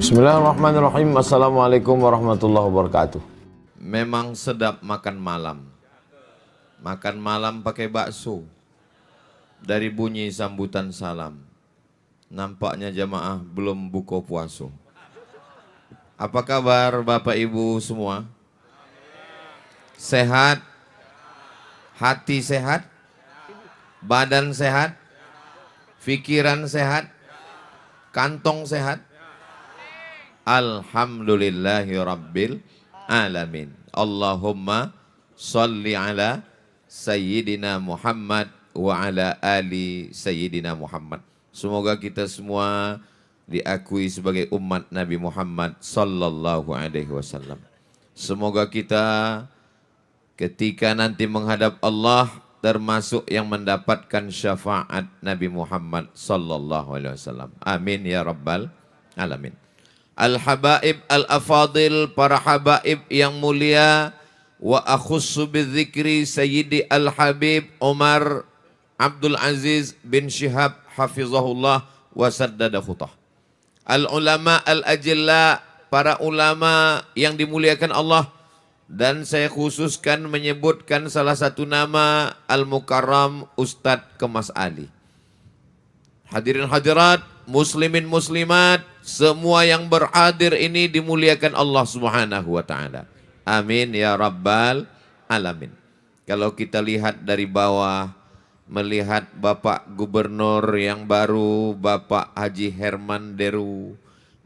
Bismillahirrahmanirrahim. Assalamualaikum warahmatullahi wabarakatuh. Memang sedap makan malam. Makan malam pakai bakso. Dari bunyi sambutan salam. Nampaknya jamaah belum buka puasa. Apa kabar Bapak Ibu semua? Sehat? Hati sehat? Badan sehat? Pikiran sehat? Kantong sehat? Alhamdulillahi Rabbil Alamin. Allahumma salli ala Sayyidina Muhammad wa ala ali Sayyidina Muhammad. Semoga kita semua diakui sebagai umat Nabi Muhammad sallallahu alaihi wasallam. Semoga kita ketika nanti menghadap Allah termasuk yang mendapatkan syafaat Nabi Muhammad sallallahu alaihi wasallam. Amin ya rabbal alamin. Al-habaib al-afadil, para habaib yang mulia, wa akhussu bidzikri sayyidi al-habib Umar Abdul Aziz bin Syihab hafizahullah wa saddada khutah. Al-ulama al-ajilla, para ulama yang dimuliakan Allah, dan saya khususkan menyebutkan salah satu nama Al-Mukarram Ustadz Kemas Ali. Hadirin hadirat, muslimin muslimat, semua yang berhadir ini dimuliakan Allah Subhanahu wa taala. Amin ya rabbal alamin. Kalau kita lihat dari bawah, melihat Bapak Gubernur yang baru, Bapak Haji Herman Deru,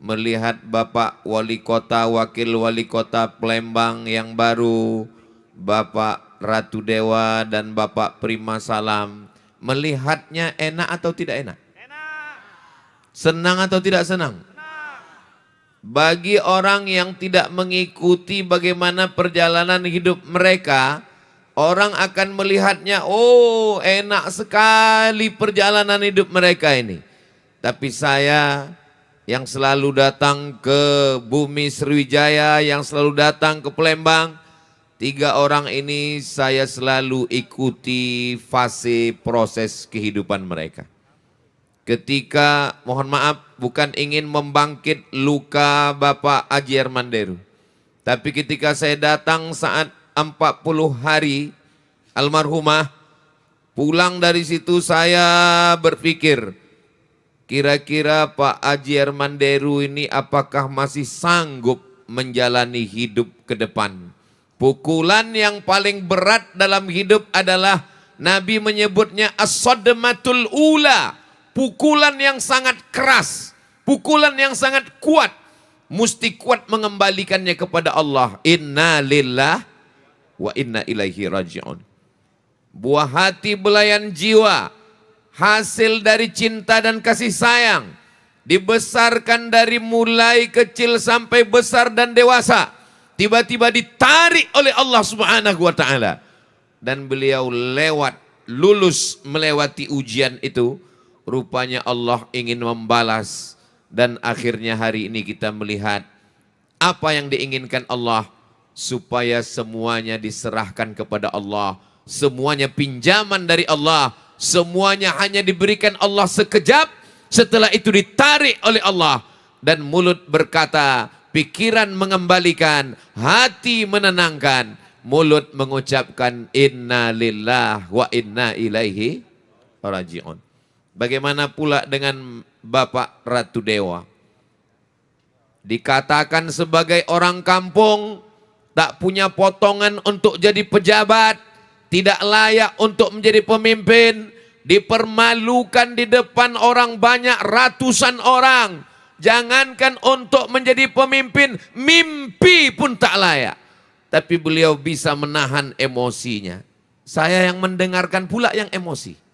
melihat Bapak Wali Kota, Wakil Wali Kota Palembang yang baru, Bapak Ratu Dewa dan Bapak Prima Salam, melihatnya enak atau tidak enak? Senang atau tidak senang? Bagi orang yang tidak mengikuti bagaimana perjalanan hidup mereka, orang akan melihatnya, oh enak sekali perjalanan hidup mereka ini. Tapi saya yang selalu datang ke bumi Sriwijaya, yang selalu datang ke Palembang, 3 orang ini saya selalu ikuti fase proses kehidupan mereka. Ketika, mohon maaf, bukan ingin membangkit luka Bapak Haji Herman Deru. Tapi ketika saya datang saat 40 hari almarhumah, pulang dari situ saya berpikir, kira-kira Pak Haji Herman Deru ini apakah masih sanggup menjalani hidup ke depan. Pukulan yang paling berat dalam hidup adalah Nabi menyebutnya as-sadmatul ula. Pukulan yang sangat keras, pukulan yang sangat kuat, mesti kuat mengembalikannya kepada Allah. Inna lillah wa inna ilaihi raji'un. Buah hati belayan jiwa, hasil dari cinta dan kasih sayang, dibesarkan dari mulai kecil sampai besar dan dewasa, tiba-tiba ditarik oleh Allah Subhanahu wa taala, dan beliau lulus melewati ujian itu. Rupanya Allah ingin membalas, dan akhirnya hari ini kita melihat apa yang diinginkan Allah, supaya semuanya diserahkan kepada Allah, semuanya pinjaman dari Allah, semuanya hanya diberikan Allah sekejap, setelah itu ditarik oleh Allah, dan mulut berkata, pikiran mengembalikan, hati menenangkan, mulut mengucapkan inna lillah wa inna ilaihi raji'un. Bagaimana pula dengan Bapak Ratu Dewa? Dikatakan sebagai orang kampung, tak punya potongan untuk jadi pejabat, tidak layak untuk menjadi pemimpin, dipermalukan di depan orang banyak, ratusan orang. Jangankan untuk menjadi pemimpin, mimpi pun tak layak. Tapi beliau bisa menahan emosinya. Saya yang mendengarkan pula yang emosi.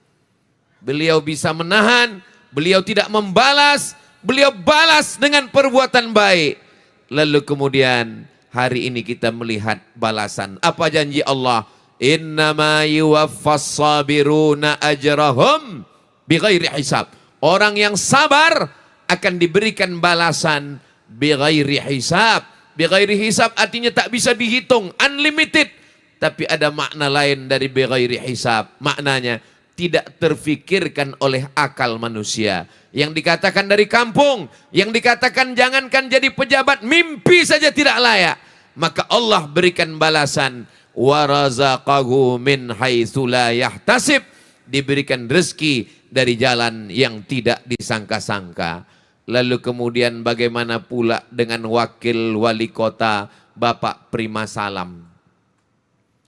Beliau bisa menahan, beliau tidak membalas, beliau balas dengan perbuatan baik. Lalu kemudian hari ini kita melihat balasan. Apa janji Allah? Innama yuwaffas sabiruna ajrahum bighairi hisab. Orang yang sabar akan diberikan balasan bighairi hisab. Bighairi hisab artinya tak bisa dihitung, unlimited. Tapi ada makna lain dari bighairi hisab. Maknanya tidak terfikirkan oleh akal manusia. Yang dikatakan dari kampung, yang dikatakan jangankan jadi pejabat, mimpi saja tidak layak. Maka Allah berikan balasan, wa razaqahu min haitsu la yahtasib, diberikan rezeki dari jalan yang tidak disangka-sangka. Lalu kemudian bagaimana pula dengan wakil wali kota Bapak Prima Salam?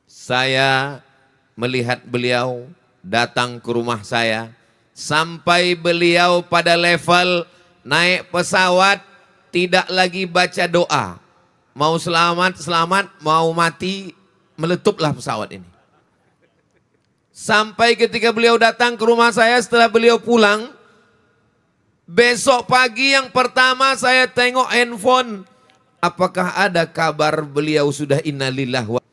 Saya melihat beliau datang ke rumah saya, sampai beliau pada level naik pesawat tidak lagi baca doa. Mau selamat, selamat, mau mati, meletuplah pesawat ini. Sampai ketika beliau datang ke rumah saya setelah beliau pulang, besok pagi yang pertama saya tengok handphone. Apakah ada kabar beliau sudah innalillah wa.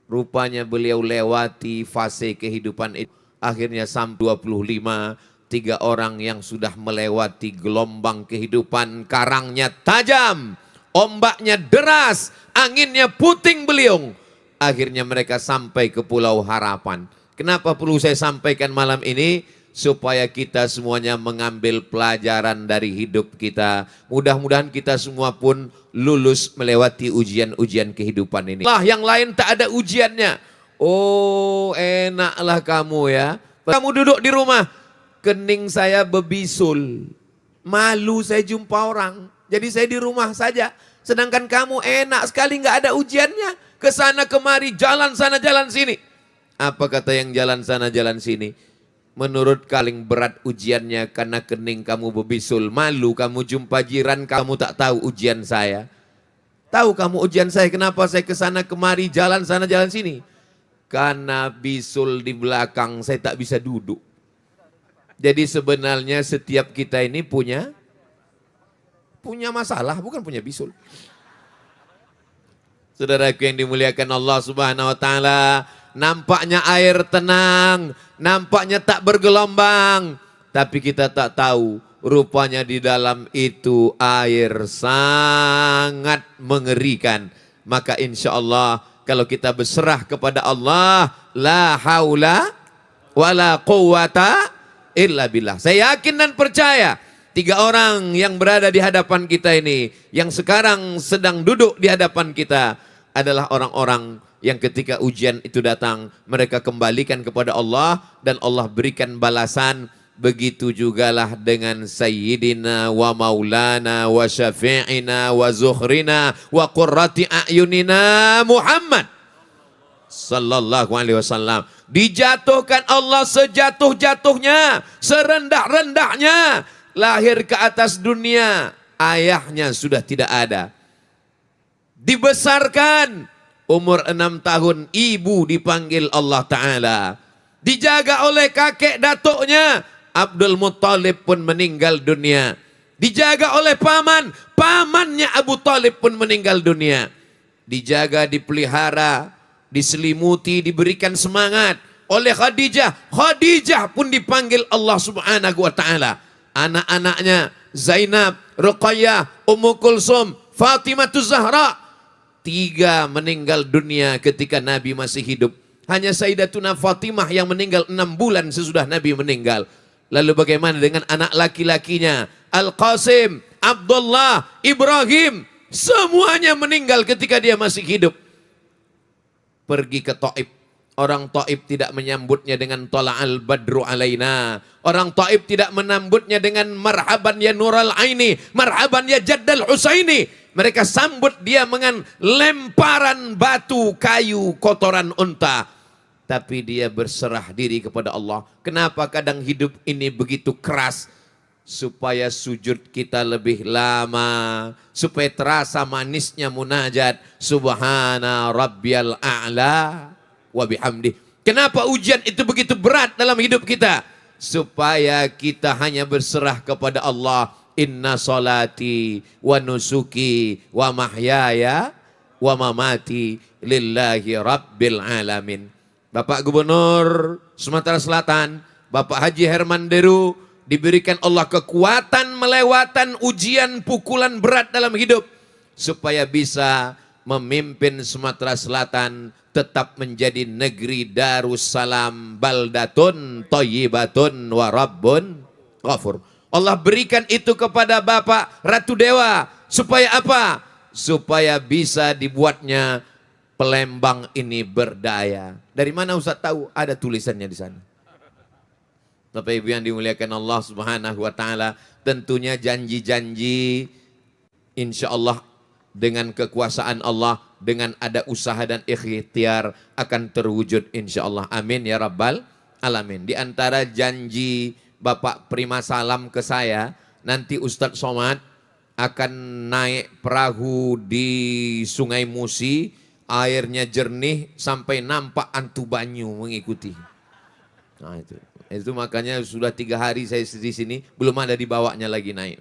Rupanya beliau lewati fase kehidupan itu. Akhirnya sampai 25, 3 orang yang sudah melewati gelombang kehidupan, karangnya tajam, ombaknya deras, anginnya puting beliung. Akhirnya mereka sampai ke Pulau Harapan. Kenapa perlu saya sampaikan malam ini? Supaya kita semuanya mengambil pelajaran dari hidup kita. Mudah-mudahan kita semua pun lulus melewati ujian-ujian kehidupan ini. Lah yang lain tak ada ujiannya. Oh enaklah kamu ya. Kamu duduk di rumah, kening saya bebisul. Malu saya jumpa orang. Jadi saya di rumah saja. Sedangkan kamu enak sekali, nggak ada ujiannya. Kesana kemari, jalan sana jalan sini. Apa kata yang jalan sana jalan sini? Menurut paling berat ujiannya karena kening kamu bebisul. Malu kamu jumpa jiran, kamu tak tahu ujian saya. Tahu kamu ujian saya, kenapa saya kesana kemari, jalan sana jalan sini? Karena bisul di belakang saya tak bisa duduk. Jadi sebenarnya setiap kita ini punya masalah, bukan punya bisul. Saudaraku yang dimuliakan Allah Subhanahu wa taala, nampaknya air tenang, nampaknya tak bergelombang, tapi kita tak tahu rupanya di dalam itu air sangat mengerikan. Maka insya Allah kalau kita berserah kepada Allah, la haula wala quwata illa billah. Saya yakin dan percaya 3 orang yang berada di hadapan kita ini, yang sekarang sedang duduk di hadapan kita, adalah orang-orang yang ketika ujian itu datang, mereka kembalikan kepada Allah dan Allah berikan balasan. Begitu jugalah dengan Sayyidina wa Maulana wa Syafi'ina wa Zuhrina wa Qurrati A'yunina Muhammad Sallallahu Alaihi Wasallam. Dijatuhkan Allah sejatuh-jatuhnya, serendah-rendahnya. Lahir ke atas dunia, ayahnya sudah tidak ada. Dibesarkan, umur 6 tahun, ibu dipanggil Allah Ta'ala. Dijaga oleh kakek datuknya, Abdul Muttalib pun meninggal dunia. Dijaga oleh paman, pamannya Abu Talib pun meninggal dunia. Dijaga, dipelihara, diselimuti, diberikan semangat oleh Khadijah. Khadijah pun dipanggil Allah Subhanahu wa taala. Anak-anaknya Zainab, Ruqayyah, Ummu Kulsum, Fatimah Zahra, 3 meninggal dunia ketika Nabi masih hidup. Hanya Sayyidatuna Fatimah yang meninggal 6 bulan sesudah Nabi meninggal. Lalu bagaimana dengan anak laki-lakinya? Al-Qasim, Abdullah, Ibrahim, semuanya meninggal ketika dia masih hidup. Pergi ke Taif. Orang Taif tidak menyambutnya dengan Tala'al Badru alaina. Orang Taif tidak menyambutnya dengan marhaban ya Nural Aini, marhaban ya Jaddal Husaini. Mereka sambut dia dengan lemparan batu, kayu, kotoran unta. Tapi dia berserah diri kepada Allah. Kenapa kadang hidup ini begitu keras? Supaya sujud kita lebih lama, supaya terasa manisnya munajat Subhana Rabbiyal A'la wa bihamdih. Kenapa ujian itu begitu berat dalam hidup kita? Supaya kita hanya berserah kepada Allah. Inna salati wa nusuki wa mahyaya wa mamati lillahi rabbil alamin. Bapak Gubernur Sumatera Selatan, Bapak Haji Herman Deru, diberikan Allah kekuatan melewatan ujian pukulan berat dalam hidup. Supaya bisa memimpin Sumatera Selatan tetap menjadi negeri Darussalam, baldatun thayyibatun wa rabbun ghafur. Allah berikan itu kepada Bapak Ratu Dewa supaya apa? Supaya bisa dibuatnya Palembang ini berdaya. Dari mana Ustaz tahu? Ada tulisannya di sana. Bapak Ibu yang dimuliakan Allah Subhanahu wa taala, tentunya janji-janji insya Allah dengan kekuasaan Allah, dengan ada usaha dan ikhtiar akan terwujud insya Allah. Amin ya rabbal alamin. Di antara janji Bapak Prima Salam ke saya, nanti Ustadz Somad akan naik perahu di Sungai Musi, airnya jernih sampai nampak antu banyu mengikuti. Nah itu makanya sudah 3 hari saya di sini belum ada dibawanya lagi naik.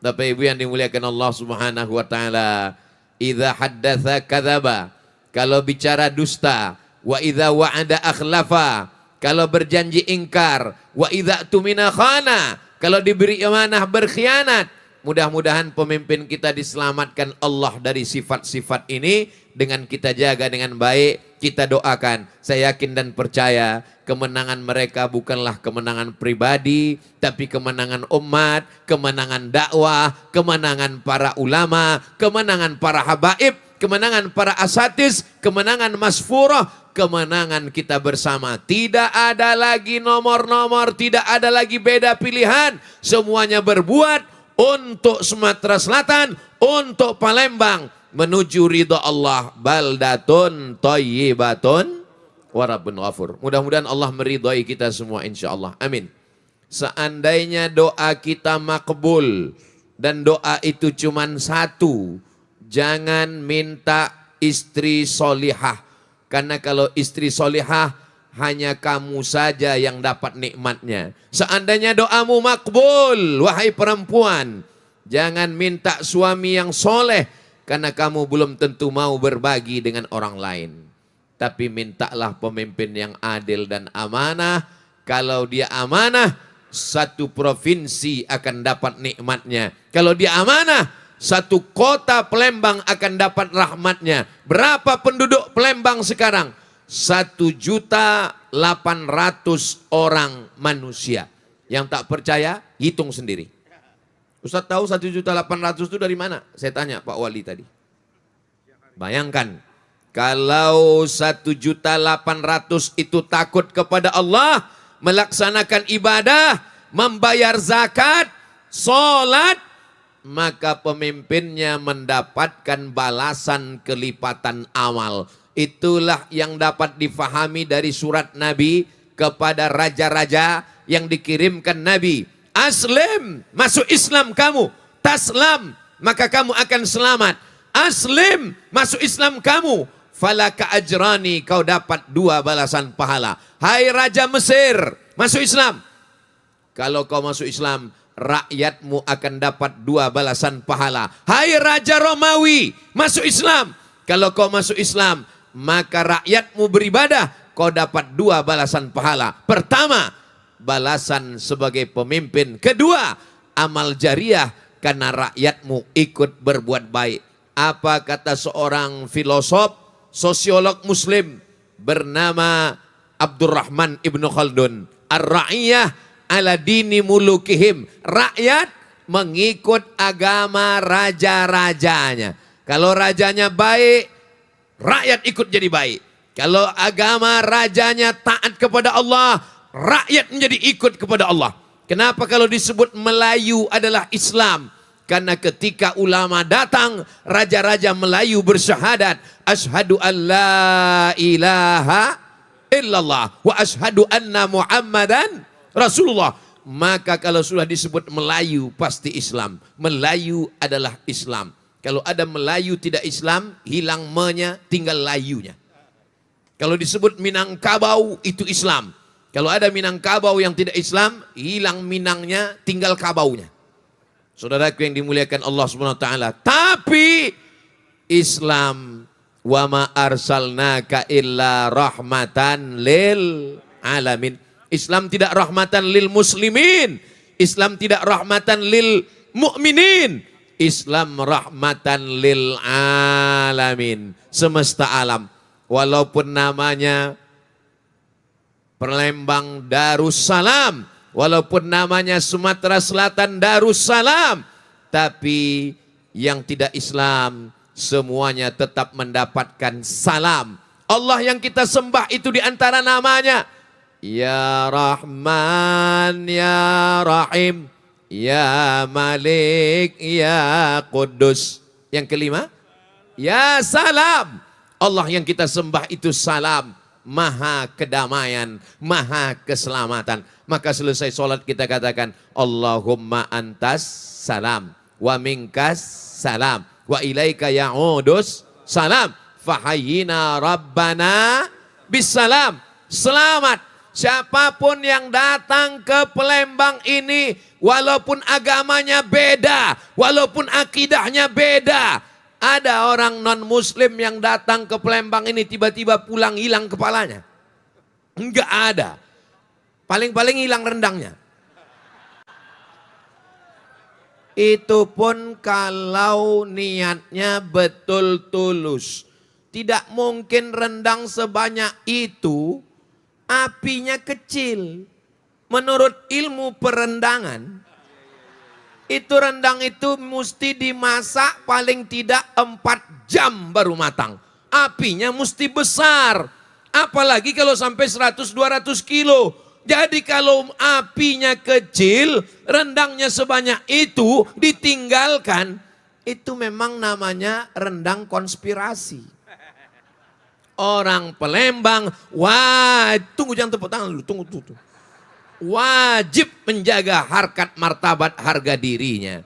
Bapak Ibu yang dimuliakan Allah Subhanahu wa taala, idza haddatsa kadzaba, kalau bicara dusta, wa idza wa'ada akhlafa, kalau berjanji ingkar, wa idza tumina khana, kalau diberi amanah berkhianat. Mudah-mudahan pemimpin kita diselamatkan Allah dari sifat-sifat ini dengan kita jaga dengan baik, kita doakan. Saya yakin dan percaya kemenangan mereka bukanlah kemenangan pribadi, tapi kemenangan umat, kemenangan dakwah, kemenangan para ulama, kemenangan para habaib, kemenangan para asatiz, kemenangan masfurah, kemenangan kita bersama. Tidak ada lagi nomor-nomor, tidak ada lagi beda pilihan. Semuanya berbuat untuk Sumatera Selatan, untuk Palembang, menuju ridha Allah. Baldatun thayyibatun wa rabbun ghafur. Mudah-mudahan Allah meridhai kita semua insya Allah. Amin. Seandainya doa kita makbul dan doa itu cuma satu, jangan minta istri solihah. Karena kalau istri solihah hanya kamu saja yang dapat nikmatnya. Seandainya doamu makbul, wahai perempuan, jangan minta suami yang soleh, karena kamu belum tentu mau berbagi dengan orang lain. Tapi mintalah pemimpin yang adil dan amanah. Kalau dia amanah, satu provinsi akan dapat nikmatnya. Kalau dia amanah, satu kota Palembang akan dapat rahmatnya. Berapa penduduk Palembang sekarang? 1.800.000 orang manusia. Yang tak percaya, hitung sendiri. Ustaz tahu 1.800.000 itu dari mana? Saya tanya Pak Wali tadi. Bayangkan, kalau 1.800.000 itu takut kepada Allah, melaksanakan ibadah, membayar zakat, sholat, maka pemimpinnya mendapatkan balasan kelipatan amal. Itulah yang dapat difahami dari surat Nabi kepada raja-raja yang dikirimkan Nabi. Aslim, masuk Islam kamu. Taslam, maka kamu akan selamat. Aslim, masuk Islam kamu. Falaka ajrani, kau dapat 2 balasan pahala. Hai Raja Mesir, masuk Islam. Kalau kau masuk Islam, rakyatmu akan dapat 2 balasan pahala. Hai Raja Romawi, masuk Islam. Kalau kau masuk Islam, maka rakyatmu beribadah, kau dapat 2 balasan pahala. Pertama, balasan sebagai pemimpin. Kedua, amal jariah karena rakyatmu ikut berbuat baik. Apa kata seorang filosof, sosiolog muslim bernama Abdurrahman Ibnu Khaldun? Ar-ra'iyah ala dini mulukihim. Rakyat mengikut agama raja-rajanya. Kalau rajanya baik, rakyat ikut jadi baik. Kalau agama rajanya taat kepada Allah, rakyat menjadi ikut kepada Allah. Kenapa kalau disebut Melayu adalah Islam? Karena ketika ulama datang, raja-raja Melayu bersyahadat, asyhadu an la ilaha illallah wa asyhadu anna Muhammadan Rasulullah. Maka kalau sudah disebut Melayu pasti Islam. Melayu adalah Islam. Kalau ada Melayu tidak Islam, hilang me-nya, tinggal layunya. Kalau disebut Minangkabau, itu Islam. Kalau ada Minangkabau yang tidak Islam, hilang Minangnya, tinggal kabaunya. Saudaraku yang dimuliakan Allah Subhanahu wa taala. Tapi Islam, wa ma arsalnaka illa rahmatan lil alamin. Islam tidak rahmatan lil muslimin. Islam tidak rahmatan lil mu'minin. Islam rahmatan lil alamin. Semesta alam. Walaupun namanya Palembang Darussalam, walaupun namanya Sumatera Selatan Darussalam, tapi yang tidak Islam semuanya tetap mendapatkan salam. Allah yang kita sembah itu diantara namanya Ya Rahman, Ya Rahim, Ya Malik, Ya Kudus. Yang kelima, Ya Salam. Allah yang kita sembah itu salam. Maha kedamaian, maha keselamatan. Maka selesai sholat kita katakan Allahumma antas salam wa minkas salam wa ilaika ya'udus salam fahayyina rabbana bisalam. Selamat siapapun yang datang ke Palembang ini, walaupun agamanya beda, walaupun akidahnya beda. Ada orang non-muslim yang datang ke Palembang ini tiba-tiba pulang hilang kepalanya. Enggak ada. Paling-paling hilang rendangnya. Itu pun kalau niatnya betul tulus. Tidak mungkin rendang sebanyak itu apinya kecil. Menurut ilmu perendangan, itu rendang itu mesti dimasak paling tidak 4 jam baru matang. Apinya mesti besar. Apalagi kalau sampai 100-200 kilo. Jadi kalau apinya kecil, rendangnya sebanyak itu ditinggalkan. Itu memang namanya rendang konspirasi. Orang Palembang, wah tunggu jangan tepuk tangan dulu, tunggu. Wajib menjaga harkat martabat harga dirinya.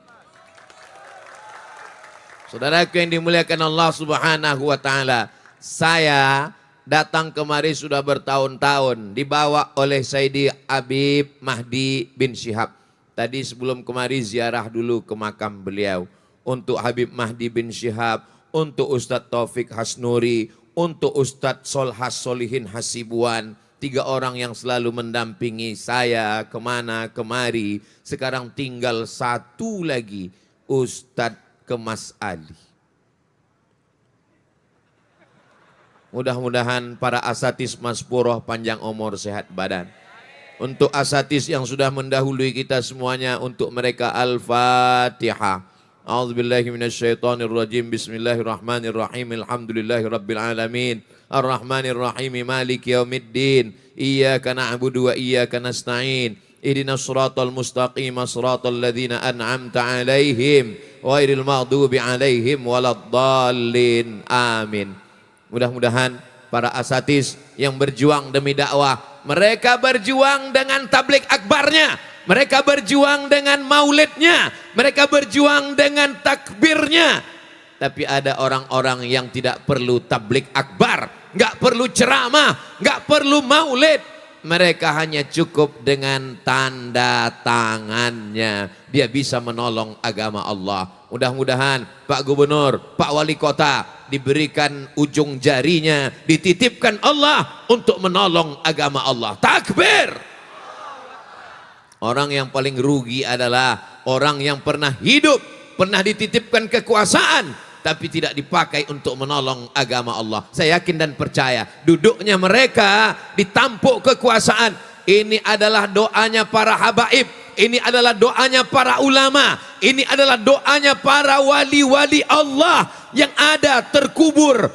Saudaraku yang dimuliakan Allah Subhanahu wa taala, saya datang kemari sudah bertahun-tahun dibawa oleh Sayyidi Habib Mahdi bin Syihab. Tadi sebelum kemari ziarah dulu ke makam beliau untuk Habib Mahdi bin Syihab, untuk Ustadz Taufik Hasnuri, untuk Ustadz Solhas Solihin Hasibuan. 3 orang yang selalu mendampingi saya kemana kemari. Sekarang tinggal 1 lagi, Ustadz Kemas Ali. Mudah-mudahan para asatis Maspuroh panjang umur sehat badan. Untuk asatis yang sudah mendahului kita semuanya, untuk mereka Al-Fatihah. A'udzubillahi minasyaitonirrajim. Bismillahirrahmanirrahim. Alhamdulillahirabbil alamin. Ar-Rahmanir-Rahim Maliki Yaumiddin. Iyyaka na'budu wa iyyaka nasta'in. Ihdinas siratal mustaqim, siratal ladzina an'amta 'alaihim ghairil maghdubi 'alaihim waladdallin. Amin. Mudah-mudahan para asatis yang berjuang demi dakwah, mereka berjuang dengan tablik akbarnya, mereka berjuang dengan maulidnya, mereka berjuang dengan takbirnya. Tapi ada orang-orang yang tidak perlu tablik akbar, nggak perlu ceramah, nggak perlu maulid. Mereka hanya cukup dengan tanda tangannya. Dia bisa menolong agama Allah. Mudah-mudahan Pak Gubernur, Pak Wali Kota diberikan ujung jarinya, dititipkan Allah untuk menolong agama Allah. Takbir! Orang yang paling rugi adalah orang yang pernah hidup, pernah dititipkan kekuasaan, tapi tidak dipakai untuk menolong agama Allah. Saya yakin dan percaya duduknya mereka ditampuk kekuasaan. Ini adalah doanya para habaib, ini adalah doanya para ulama, ini adalah doanya para wali-wali Allah yang ada terkubur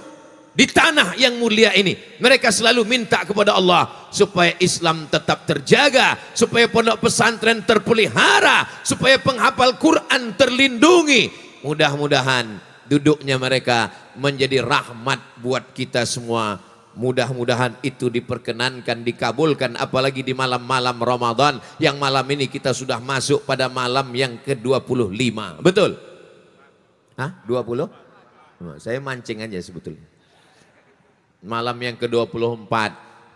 di tanah yang mulia ini. Mereka selalu minta kepada Allah supaya Islam tetap terjaga, supaya pondok pesantren terpelihara, supaya penghafal Quran terlindungi. Mudah-mudahan duduknya mereka menjadi rahmat buat kita semua. Mudah-mudahan itu diperkenankan, dikabulkan, apalagi di malam-malam Ramadan, yang malam ini kita sudah masuk pada malam yang ke-25. Betul? Hah? 20? Saya mancing aja sebetulnya. Malam yang ke-24.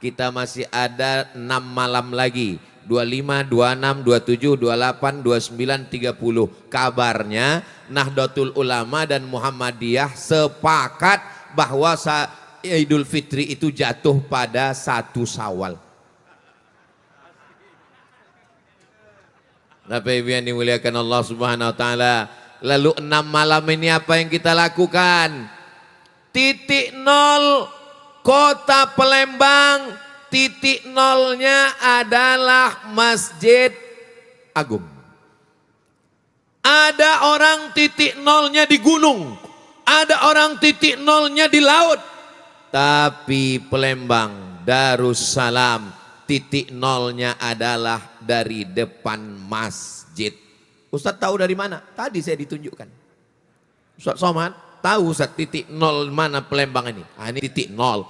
Kita masih ada 6 malam lagi. 25, 26, 27, 28, 29, 30. Kabarnya Nahdlatul Ulama dan Muhammadiyah sepakat bahwa Idul Fitri itu jatuh pada 1 Syawal. Bapak Ibu yang dimuliakan Allah Subhanahu wa taala, lalu 6 malam ini apa yang kita lakukan? Titik nol kota Palembang, titik nolnya adalah Masjid Agung. Ada orang titik nolnya di gunung, ada orang titik nolnya di laut. Tapi Palembang, Darussalam, titik nolnya adalah dari depan masjid. Ustadz tahu dari mana? Tadi saya ditunjukkan. Ustadz Somad, tahu Ustadz titik nol mana Palembang ini? Ah, ini titik nol.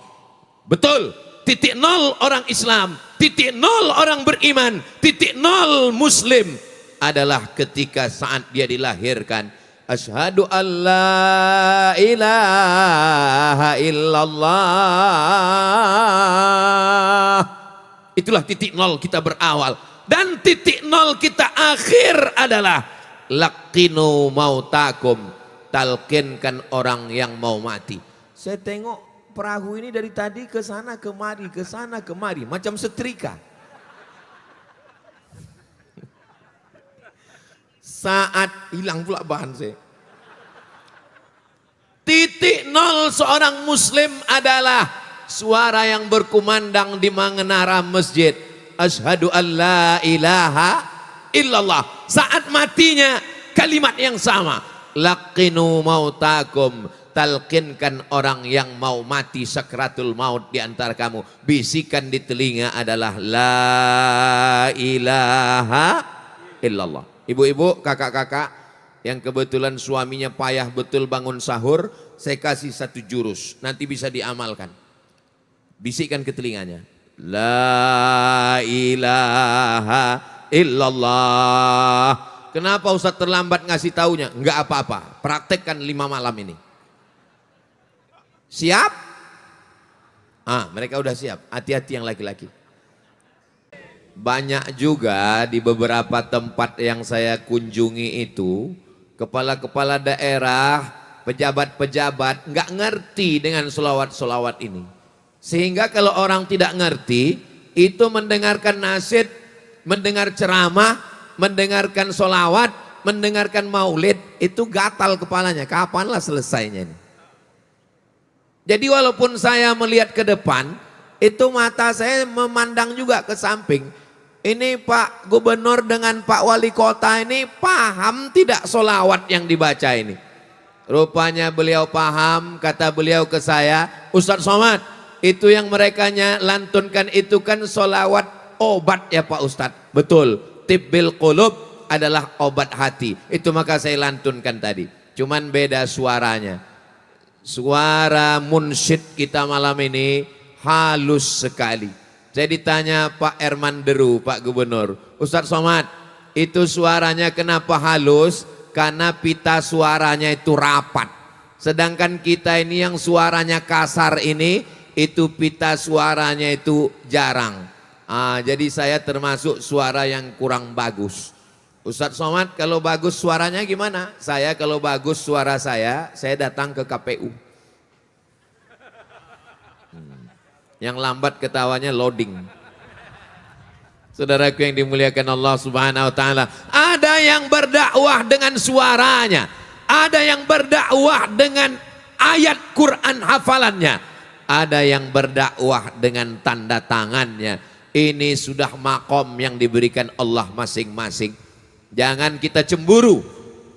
Betul, titik nol orang Islam, titik nol orang beriman, titik nol Muslim adalah ketika saat dia dilahirkan. Asyhadu an la ilaha illallah. Itulah titik nol kita berawal. Dan titik nol kita akhir adalah laqinu mautakum, talqinkan orang yang mau mati. Saya tengok perahu ini dari tadi ke sana kemari, ke sana kemari, macam setrika. Saat hilang pula bahan saya. Titik nol seorang muslim adalah suara yang berkumandang di menara masjid. Asyhadu an la ilaha illallah. Saat matinya kalimat yang sama. Laqinu mautakum, talqinkan orang yang mau mati sakratul maut di antara kamu. Bisikan di telinga adalah la ilaha illallah. Ibu-ibu, kakak-kakak yang kebetulan suaminya payah betul bangun sahur, saya kasih satu jurus, nanti bisa diamalkan. Bisikkan ke telinganya, la ilaha illallah. Kenapa Ustaz terlambat ngasih taunya? Enggak apa-apa, praktekkan 5 malam ini. Siap? Ah, mereka udah siap, hati-hati yang laki-laki. Banyak juga di beberapa tempat yang saya kunjungi itu, kepala-kepala daerah, pejabat-pejabat nggak ngerti dengan solawat-solawat ini. Sehingga kalau orang tidak ngerti, itu mendengarkan nasyid, mendengar ceramah, mendengarkan solawat, mendengarkan maulid, itu gatal kepalanya. Kapanlah selesainya ini? Jadi walaupun saya melihat ke depan, itu mata saya memandang juga ke samping. Ini Pak Gubernur dengan Pak Wali Kota ini paham tidak solawat yang dibaca ini? Rupanya beliau paham, kata beliau ke saya, Ustadz Somad, itu yang mereka lantunkan itu kan solawat obat ya Pak Ustadz. Betul, tibbil qulub adalah obat hati. Itu maka saya lantunkan tadi. Cuman beda suaranya. Suara munsyid kita malam ini halus sekali. Saya ditanya Pak Erman Deru, Pak Gubernur, Ustadz Somad, itu suaranya kenapa halus? Karena pita suaranya itu rapat. Sedangkan kita ini yang suaranya kasar ini, itu pita suaranya itu jarang. Jadi saya termasuk suara yang kurang bagus. Ustadz Somad kalau bagus suaranya gimana? Saya kalau bagus suara saya datang ke KPU. Yang lambat ketawanya loading. Saudaraku yang dimuliakan Allah Subhanahu wa taala, ada yang berdakwah dengan suaranya, ada yang berdakwah dengan ayat Quran hafalannya, ada yang berdakwah dengan tanda tangannya. Ini sudah makom yang diberikan Allah masing-masing. Jangan kita cemburu.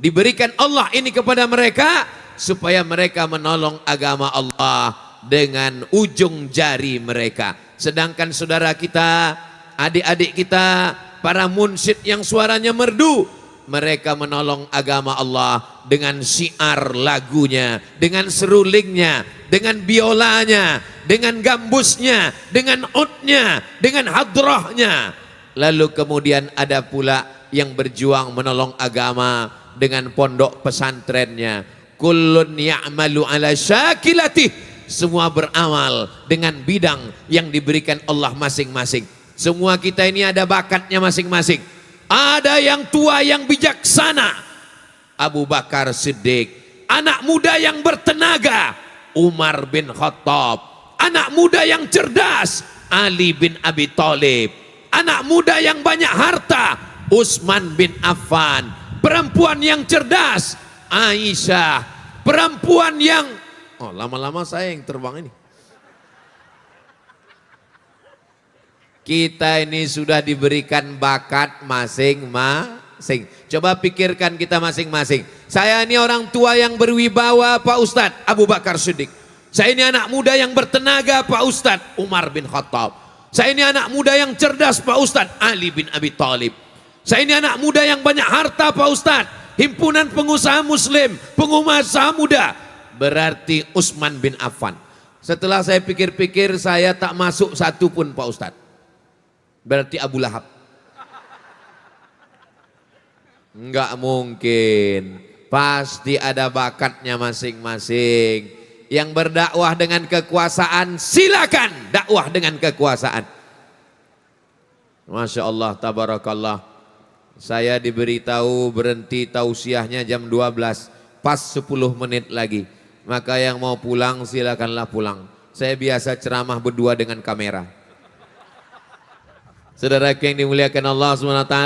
Diberikan Allah ini kepada mereka supaya mereka menolong agama Allah dengan ujung jari mereka. Sedangkan saudara kita, adik-adik kita, para munsyid yang suaranya merdu, mereka menolong agama Allah dengan syiar lagunya, dengan serulingnya, dengan biolanya, dengan gambusnya, dengan utnya, dengan hadrahnya. Lalu kemudian ada pula yang berjuang menolong agama dengan pondok pesantrennya. Kullun ya'malu ala syakilatih. Semua beramal dengan bidang yang diberikan Allah masing-masing. Semua kita ini ada bakatnya masing-masing. Ada yang tua yang bijaksana, Abu Bakar Siddiq. Anak muda yang bertenaga, Umar bin Khattab. Anak muda yang cerdas, Ali bin Abi Thalib. Anak muda yang banyak harta, Utsman bin Affan. Perempuan yang cerdas, Aisyah. Perempuan yang Oh, lama-lama saya yang terbang ini. Kita ini sudah diberikan bakat masing-masing. Coba pikirkan kita masing-masing. Saya ini orang tua yang berwibawa Pak Ustadz Abu Bakar Siddiq. Saya ini anak muda yang bertenaga Pak Ustadz Umar bin Khattab. Saya ini anak muda yang cerdas Pak Ustadz Ali bin Abi Thalib. Saya ini anak muda yang banyak harta Pak Ustadz. Himpunan pengusaha muslim, pengusaha muda. Berarti Utsman bin Affan. Setelah saya pikir-pikir saya tak masuk satu pun Pak Ustadz. Berarti Abu Lahab. Enggak mungkin. Pasti ada bakatnya masing-masing. Yang berdakwah dengan kekuasaan, silakan dakwah dengan kekuasaan. Masya Allah, tabarakallah. Saya diberitahu berhenti tausiahnya jam 12. Pas 10 menit lagi. Maka yang mau pulang silakanlah pulang. Saya biasa ceramah berdua dengan kamera. Saudara yang dimuliakan Allah SWT,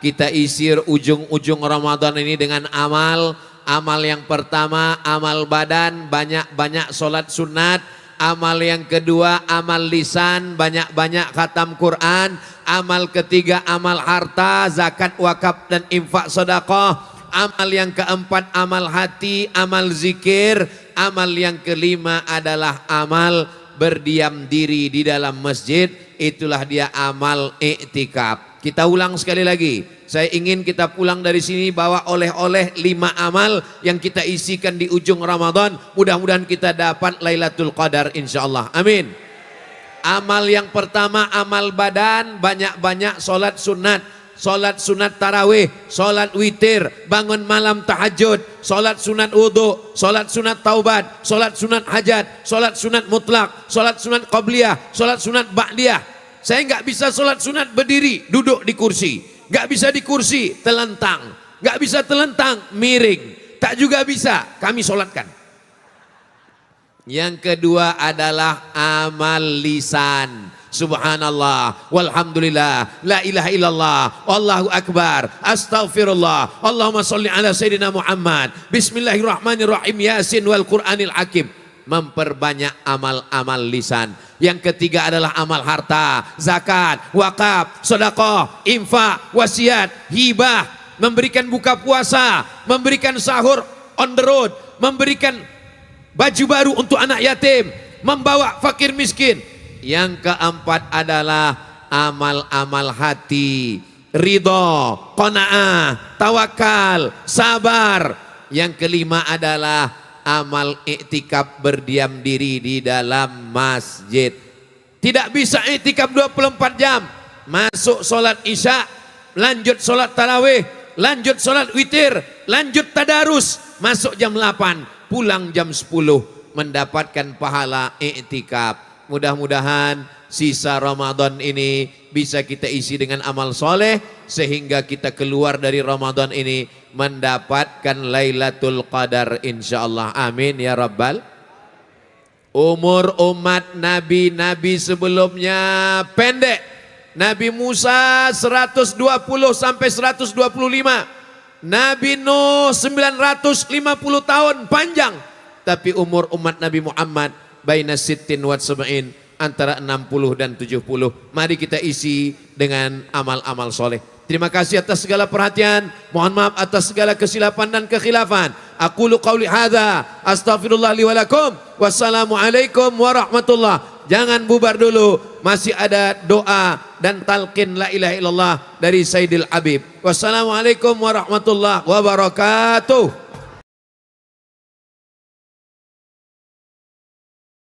kita isi ujung-ujung Ramadan ini dengan amal. Amal yang pertama, amal badan, banyak-banyak sholat sunat. Amal yang kedua, amal lisan, banyak-banyak khatam Quran. Amal ketiga, amal harta, zakat, wakaf, dan infak sedekah. Amal yang keempat, amal hati, amal zikir. Amal yang kelima adalah amal berdiam diri di dalam masjid. Itulah dia amal i'tikaf. Kita ulang sekali lagi. Saya ingin kita pulang dari sini bawa oleh-oleh 5 amal yang kita isikan di ujung Ramadan. Mudah-mudahan kita dapat Lailatul Qadar insyaallah. Amin. Amal yang pertama, amal badan, banyak-banyak sholat sunat. Sholat sunat tarawih, sholat witir, bangun malam tahajud, sholat sunat wudhu, sholat sunat taubat, sholat sunat hajat, sholat sunat mutlak, sholat sunat qabliyah, sholat sunat ba'diyah. Saya nggak bisa sholat sunat berdiri, duduk di kursi. Nggak bisa di kursi, telentang. Nggak bisa telentang, miring. Tak juga bisa, kami sholatkan. Yang kedua adalah amal lisan. Subhanallah, walhamdulillah, la ilaha illallah, wallahu akbar, astaghfirullah, Allahumma salli ala Sayyidina Muhammad, bismillahirrahmanirrahim, yasin wal Qur'anil hakim. Memperbanyak amal-amal lisan. Yang ketiga adalah amal harta, zakat, wakaf, sedekah, infak, wasiat, hibah, memberikan buka puasa, memberikan sahur on the road, memberikan baju baru untuk anak yatim, membawa fakir miskin. Yang keempat adalah amal-amal hati, ridho, qanaah, tawakal, sabar. Yang kelima adalah amal iktikaf, berdiam diri di dalam masjid. Tidak bisa iktikaf 24 jam. Masuk sholat isya, lanjut sholat tarawih, lanjut sholat witir, lanjut tadarus, masuk jam 8, pulang jam 10, mendapatkan pahala iktikaf. Mudah-mudahan sisa Ramadan ini bisa kita isi dengan amal soleh, sehingga kita keluar dari Ramadan ini mendapatkan Lailatul Qadar insyaallah. Amin ya rabbal. Umur umat nabi-nabi sebelumnya pendek. Nabi Musa 120 sampai 125. Nabi Nuh 950 tahun, panjang. Tapi umur umat Nabi Muhammad baina sittin wa sab'in, antara 60 dan 70. Mari kita isi dengan amal-amal soleh. Terima kasih atas segala perhatian. Mohon maaf atas segala kesilapan dan kekhilafan. Aqulu qawli hadza, astaghfirullah li wa lakum. Wassalamualaikum warahmatullah. Jangan bubar dulu, masih ada doa dan talqin la ilaha illallah dari Sayyidil Habib. Wassalamualaikum warahmatullahi wabarakatuh.